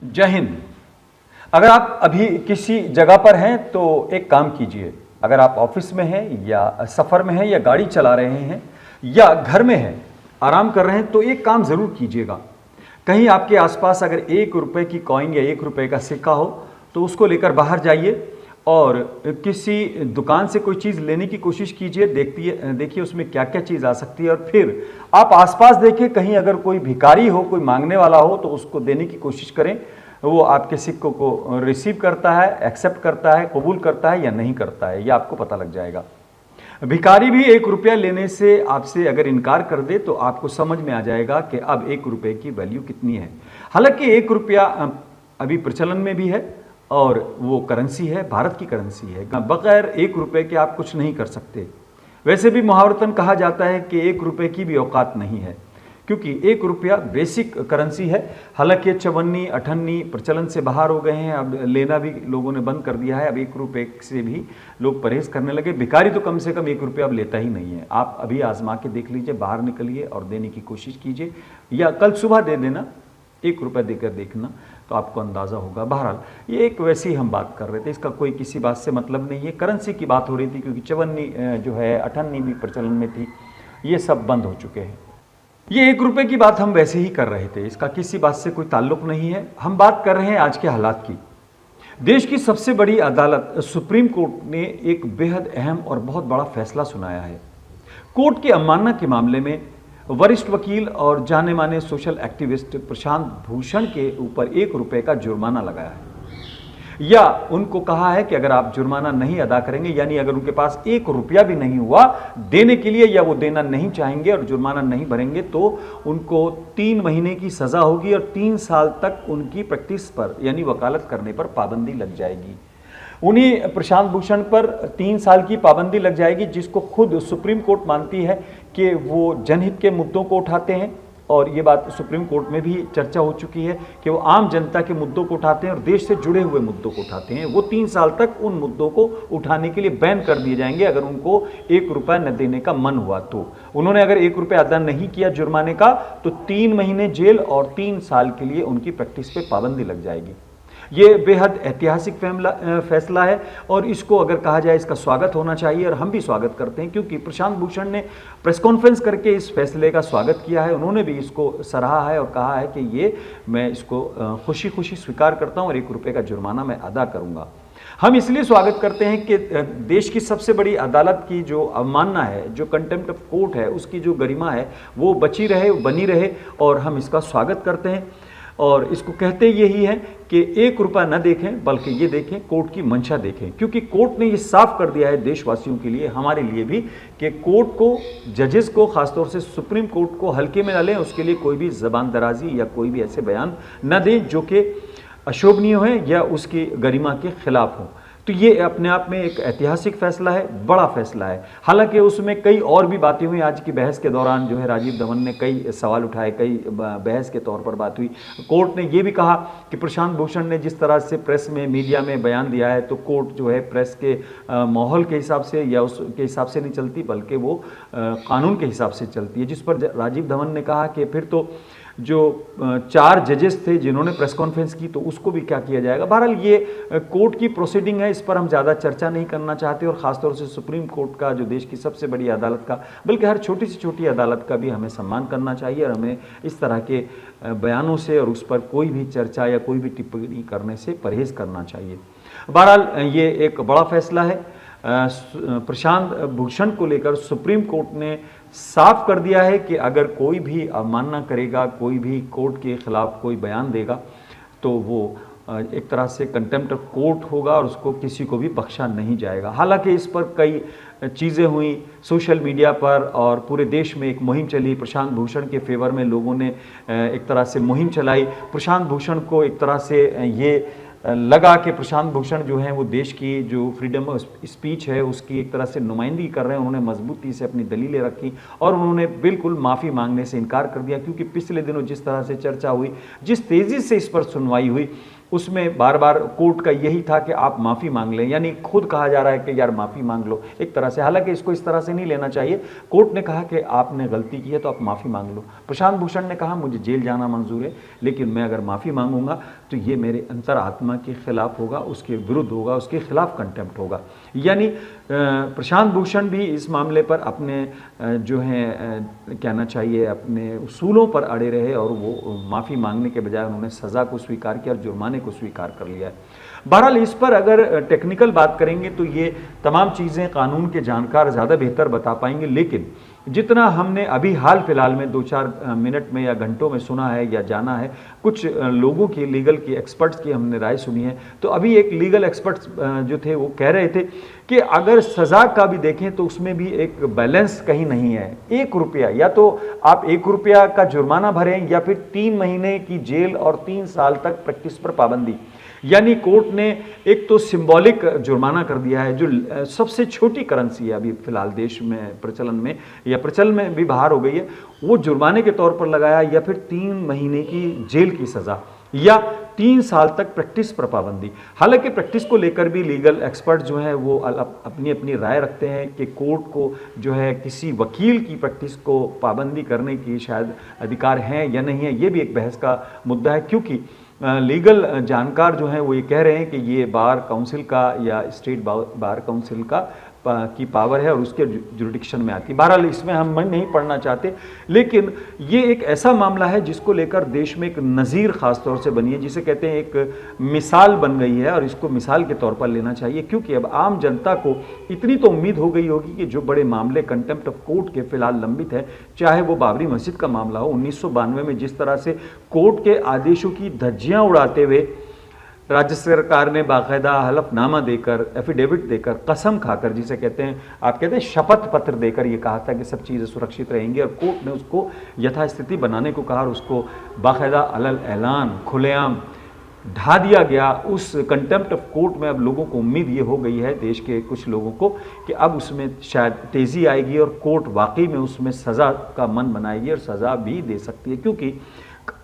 जय हिंद। अगर आप अभी किसी जगह पर हैं तो एक काम कीजिए। अगर आप ऑफिस में हैं या सफ़र में हैं या गाड़ी चला रहे हैं या घर में हैं, आराम कर रहे हैं, तो एक काम ज़रूर कीजिएगा। कहीं आपके आसपास अगर 1 रुपए की कॉइन या 1 रुपए का सिक्का हो तो उसको लेकर बाहर जाइए और किसी दुकान से कोई चीज़ लेने की कोशिश कीजिए। देखिए उसमें क्या क्या चीज़ आ सकती है और फिर आप आसपास देखिए, कहीं अगर कोई भिखारी हो, कोई मांगने वाला हो तो उसको देने की कोशिश करें। वो आपके सिक्कों को रिसीव करता है, एक्सेप्ट करता है, कबूल करता है या नहीं करता है, ये आपको पता लग जाएगा। भिखारी भी 1 रुपया लेने से आपसे अगर इनकार कर दे तो आपको समझ में आ जाएगा कि अब 1 रुपए की वैल्यू कितनी है। हालांकि 1 रुपया अभी प्रचलन में भी है और वो करेंसी है, भारत की करेंसी है। बगैर 1 रुपए के आप कुछ नहीं कर सकते। वैसे भी मुहावरतन कहा जाता है कि 1 रुपए की भी औकात नहीं है, क्योंकि 1 रुपया बेसिक करेंसी है। हालांकि चवन्नी अठन्नी प्रचलन से बाहर हो गए हैं, अब लेना भी लोगों ने बंद कर दिया है। अब 1 रुपए से भी लोग परहेज करने लगे। भिखारी तो कम से कम 1 रुपया अब लेता ही नहीं है। आप अभी आजमा के देख लीजिए, बाहर निकलिए और देने की कोशिश कीजिए, या कल सुबह दे देना, 1 रुपया देकर देखना तो आपको अंदाज़ा होगा। बहरहाल ये एक वैसी हम बात कर रहे थे, इसका कोई किसी बात से मतलब नहीं है। करेंसी की बात हो रही थी, क्योंकि चवन्नी जो है, अठन्नी भी प्रचलन में थी, ये सब बंद हो चुके हैं। ये 1 रुपए की बात हम वैसे ही कर रहे थे, इसका किसी बात से कोई ताल्लुक नहीं है। हम बात कर रहे हैं आज के हालात की। देश की सबसे बड़ी अदालत सुप्रीम कोर्ट ने एक बेहद अहम और बहुत बड़ा फैसला सुनाया है। कोर्ट की अवमानना के मामले में वरिष्ठ वकील और जाने माने सोशल एक्टिविस्ट प्रशांत भूषण के ऊपर 1 रुपए का जुर्माना लगाया है, या उनको कहा है कि अगर आप जुर्माना नहीं अदा करेंगे, यानी अगर उनके पास 1 रुपया भी नहीं हुआ देने के लिए, या वो देना नहीं चाहेंगे और जुर्माना नहीं भरेंगे, तो उनको 3 महीने की सजा होगी और 3 साल तक उनकी प्रैक्टिस पर यानी वकालत करने पर पाबंदी लग जाएगी। उन्हीं प्रशांत भूषण पर 3 साल की पाबंदी लग जाएगी, जिसको खुद सुप्रीम कोर्ट मानती है कि वो जनहित के मुद्दों को उठाते हैं। और ये बात सुप्रीम कोर्ट में भी चर्चा हो चुकी है कि वो आम जनता के मुद्दों को उठाते हैं और देश से जुड़े हुए मुद्दों को उठाते हैं। वो 3 साल तक उन मुद्दों को उठाने के लिए बैन कर दिए जाएंगे अगर उनको 1 रुपया न देने का मन हुआ तो। उन्होंने अगर 1 रुपया अदा नहीं किया जुर्माने का तो 3 महीने जेल और 3 साल के लिए उनकी प्रैक्टिस पे पाबंदी लग जाएगी। ये बेहद ऐतिहासिक फैसला है और इसको अगर कहा जाए, इसका स्वागत होना चाहिए और हम भी स्वागत करते हैं, क्योंकि प्रशांत भूषण ने प्रेस कॉन्फ्रेंस करके इस फैसले का स्वागत किया है। उन्होंने भी इसको सराहा है और कहा है कि ये मैं इसको खुशी खुशी स्वीकार करता हूं और 1 रुपये का जुर्माना मैं अदा करूंगा। हम इसलिए स्वागत करते हैं कि देश की सबसे बड़ी अदालत की जो अवमानना है, जो कंटेम्प्ट ऑफ कोर्ट है, उसकी जो गरिमा है वो बची रहे, बनी रहे, और हम इसका स्वागत करते हैं। और इसको कहते यही है कि 1 रुपया न देखें, बल्कि ये देखें, कोर्ट की मंशा देखें, क्योंकि कोर्ट ने ये साफ कर दिया है देशवासियों के लिए, हमारे लिए भी, कि कोर्ट को, जजेस को, खासतौर से सुप्रीम कोर्ट को हल्के में न लें। उसके लिए कोई भी जबान दराजी या कोई भी ऐसे बयान न दें जो कि अशोभनीय हो या उसकी गरिमा के खिलाफ हो। तो ये अपने आप में एक ऐतिहासिक फैसला है, बड़ा फैसला है। हालांकि उसमें कई और भी बातें हुई आज की बहस के दौरान, जो है राजीव धवन ने कई सवाल उठाए, कई बहस के तौर पर बात हुई। कोर्ट ने ये भी कहा कि प्रशांत भूषण ने जिस तरह से प्रेस में, मीडिया में बयान दिया है, तो कोर्ट जो है प्रेस के माहौल के हिसाब से या उसके हिसाब से नहीं चलती, बल्कि वो कानून के हिसाब से चलती है। जिस पर राजीव धवन ने कहा कि फिर तो जो 4 जजेस थे जिन्होंने प्रेस कॉन्फ्रेंस की, तो उसको भी क्या किया जाएगा। बहरहाल ये कोर्ट की प्रोसीडिंग है, इस पर हम ज़्यादा चर्चा नहीं करना चाहते। और ख़ासतौर से सुप्रीम कोर्ट का, जो देश की सबसे बड़ी अदालत का, बल्कि हर छोटी से छोटी अदालत का भी हमें सम्मान करना चाहिए और हमें इस तरह के बयानों से और उस पर कोई भी चर्चा या कोई भी टिप्पणी करने से परहेज़ करना चाहिए। बहरहाल ये एक बड़ा फैसला है। प्रशांत भूषण को लेकर सुप्रीम कोर्ट ने साफ कर दिया है कि अगर कोई भी अवमानना करेगा, कोई भी कोर्ट के खिलाफ कोई बयान देगा, तो वो एक तरह से कंटेम्प्ट ऑफ कोर्ट होगा और उसको किसी को भी बख्शा नहीं जाएगा। हालांकि इस पर कई चीज़ें हुई सोशल मीडिया पर और पूरे देश में एक मुहिम चली। प्रशांत भूषण के फेवर में लोगों ने एक तरह से मुहिम चलाई। प्रशांत भूषण को एक तरह से ये लगा कि प्रशांत भूषण जो है वो देश की जो फ्रीडम ऑफ स्पीच है उसकी एक तरह से नुमाइंदगी कर रहे हैं। उन्होंने मजबूती से अपनी दलीलें रखी और उन्होंने बिल्कुल माफ़ी मांगने से इनकार कर दिया, क्योंकि पिछले दिनों जिस तरह से चर्चा हुई, जिस तेज़ी से इस पर सुनवाई हुई, उसमें बार बार कोर्ट का यही था कि आप माफ़ी मांग लें, यानी खुद कहा जा रहा है कि यार माफ़ी मांग लो एक तरह से। हालांकि इसको इस तरह से नहीं लेना चाहिए। कोर्ट ने कहा कि आपने गलती की है तो आप माफ़ी मांग लो। प्रशांत भूषण ने कहा मुझे जेल जाना मंजूर है, लेकिन मैं अगर माफ़ी मांगूंगा तो ये मेरे अंतरात्मा के खिलाफ होगा, उसके विरुद्ध होगा, उसके खिलाफ कंटेम्प्ट होगा। यानी प्रशांत भूषण भी इस मामले पर अपने जो है कहना चाहिए अपने उसूलों पर अड़े रहे और वो माफ़ी मांगने के बजाय उन्होंने सज़ा को स्वीकार किया और जुर्माने को स्वीकार कर लिया है। बहरहाल इस पर अगर टेक्निकल बात करेंगे तो ये तमाम चीज़ें कानून के जानकार ज़्यादा बेहतर बता पाएंगे, लेकिन जितना हमने अभी हाल फिलहाल में 2-4 मिनट में या घंटों में सुना है या जाना है, कुछ लोगों की, लीगल की एक्सपर्ट्स की हमने राय सुनी है, तो अभी एक लीगल एक्सपर्ट्स जो थे वो कह रहे थे कि अगर सज़ा का भी देखें तो उसमें भी एक बैलेंस कहीं नहीं है। 1 रुपया, या तो आप 1 रुपया का जुर्माना भरें या फिर 3 महीने की जेल और 3 साल तक प्रैक्टिस पर पाबंदी। यानी कोर्ट ने एक तो सिंबॉलिक जुर्माना कर दिया है, जो सबसे छोटी करेंसी है अभी फिलहाल देश में प्रचलन में, या प्रचलन में भी बाहर हो गई है, वो जुर्माने के तौर पर लगाया, या फिर 3 महीने की जेल की सज़ा या 3 साल तक प्रैक्टिस पर पाबंदी। हालांकि प्रैक्टिस को लेकर भी लीगल एक्सपर्ट जो हैं वो अपनी अपनी राय रखते हैं कि कोर्ट को जो है किसी वकील की प्रैक्टिस को पाबंदी करने की शायद अधिकार हैं या नहीं है। ये भी एक बहस का मुद्दा है, क्योंकि लीगल जानकार जो हैं वो ये कह रहे हैं कि ये बार काउंसिल का या स्टेट बार काउंसिल का की पावर है और उसके जुरिडिक्शन में आती है। बहरहाल इसमें हम नहीं पढ़ना चाहते, लेकिन ये एक ऐसा मामला है जिसको लेकर देश में एक नज़ीर ख़ास तौर से बनी है, जिसे कहते हैं एक मिसाल बन गई है, और इसको मिसाल के तौर पर लेना चाहिए। क्योंकि अब आम जनता को इतनी तो उम्मीद हो गई होगी कि जो बड़े मामले कंटेम्प्ट ऑफ कोर्ट के फिलहाल लंबित है, चाहे वो बाबरी मस्जिद का मामला हो, 1992 में जिस तरह से कोर्ट के आदेशों की धज्जियाँ उड़ाते हुए राज्य सरकार ने बाकायदा हलफनामा देकर, एफिडेविट देकर, कसम खाकर, जिसे कहते हैं आप कहते हैं शपथ पत्र देकर ये कहा था कि सब चीज़ें सुरक्षित रहेंगी, और कोर्ट ने उसको यथास्थिति बनाने को कहा और उसको बाकायदा अलल ऐलान खुलेआम ढा दिया गया। उस कंटेम्प्ट ऑफ कोर्ट में अब लोगों को उम्मीद ये हो गई है, देश के कुछ लोगों को, कि अब उसमें शायद तेज़ी आएगी और कोर्ट वाकई में उसमें सज़ा का मन बनाएगी और सज़ा भी दे सकती है। क्योंकि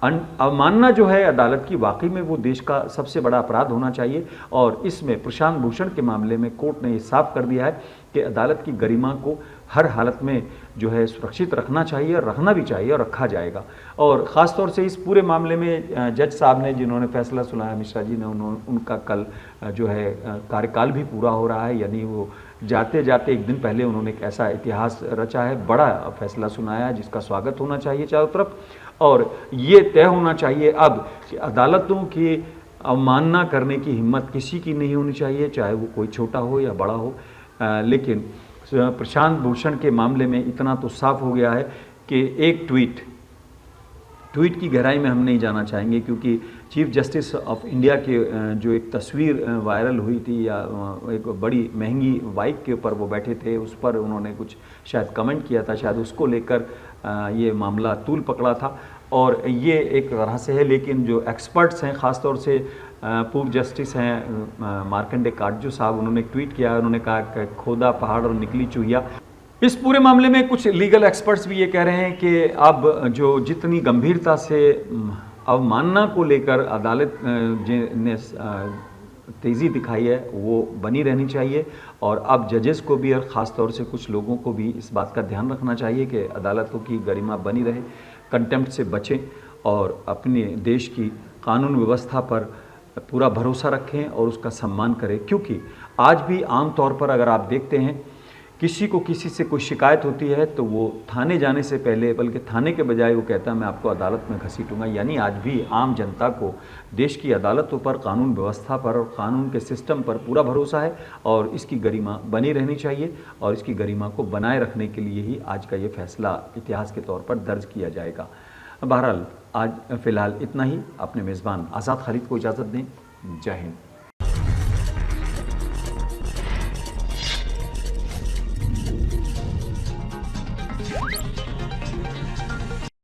अवमानना जो है अदालत की, वाकई में वो देश का सबसे बड़ा अपराध होना चाहिए, और इसमें प्रशांत भूषण के मामले में कोर्ट ने ये साफ कर दिया है कि अदालत की गरिमा को हर हालत में जो है सुरक्षित रखना चाहिए, और रखना भी चाहिए, और रखा जाएगा। और ख़ास तौर से इस पूरे मामले में जज साहब ने जिन्होंने फैसला सुनाया, मिश्रा जी ने, उनका कल जो है कार्यकाल भी पूरा हो रहा है। यानी वो जाते जाते एक दिन पहले उन्होंने एक ऐसा इतिहास रचा है, बड़ा फैसला सुनाया है जिसका स्वागत होना चाहिए चारों तरफ। और ये तय होना चाहिए अब कि अदालतों की अवमानना करने की हिम्मत किसी की नहीं होनी चाहिए, चाहे वो कोई छोटा हो या बड़ा हो। लेकिन प्रशांत भूषण के मामले में इतना तो साफ हो गया है कि एक ट्वीट की गहराई में हम नहीं जाना चाहेंगे, क्योंकि चीफ जस्टिस ऑफ इंडिया के जो एक तस्वीर वायरल हुई थी, या एक बड़ी महंगी बाइक के ऊपर वो बैठे थे, उस पर उन्होंने कुछ शायद कमेंट किया था, शायद उसको लेकर ये मामला तूल पकड़ा था, और ये एक तरह से है। लेकिन जो एक्सपर्ट्स हैं, ख़ास तौर से पूर्व जस्टिस हैं मार्कंडे काटजू साहब, उन्होंने एक ट्वीट किया, उन्होंने कहा कि खोदा पहाड़ और निकली चूहिया। इस पूरे मामले में कुछ लीगल एक्सपर्ट्स भी ये कह रहे हैं कि अब जो जितनी गंभीरता से अवमानना को लेकर अदालत ने तेज़ी दिखाई है वो बनी रहनी चाहिए, और अब जजेस को भी और ख़ास तौर से कुछ लोगों को भी इस बात का ध्यान रखना चाहिए कि अदालतों की गरिमा बनी रहे, कंटेम्प्ट से बचें और अपने देश की कानून व्यवस्था पर पूरा भरोसा रखें और उसका सम्मान करें। क्योंकि आज भी आम तौर पर अगर आप देखते हैं, किसी को किसी से कोई शिकायत होती है तो वो थाने जाने से पहले, बल्कि थाने के बजाय वो कहता है मैं आपको अदालत में घसीटूंगा। यानी आज भी आम जनता को देश की अदालतों पर, कानून व्यवस्था पर और कानून के सिस्टम पर पूरा भरोसा है, और इसकी गरिमा बनी रहनी चाहिए, और इसकी गरिमा को बनाए रखने के लिए ही आज का ये फैसला इतिहास के तौर पर दर्ज किया जाएगा। बहरहाल आज फ़िलहाल इतना ही। अपने मेज़बान आज़ाद खालिद को इजाज़त दें। जय हिंद।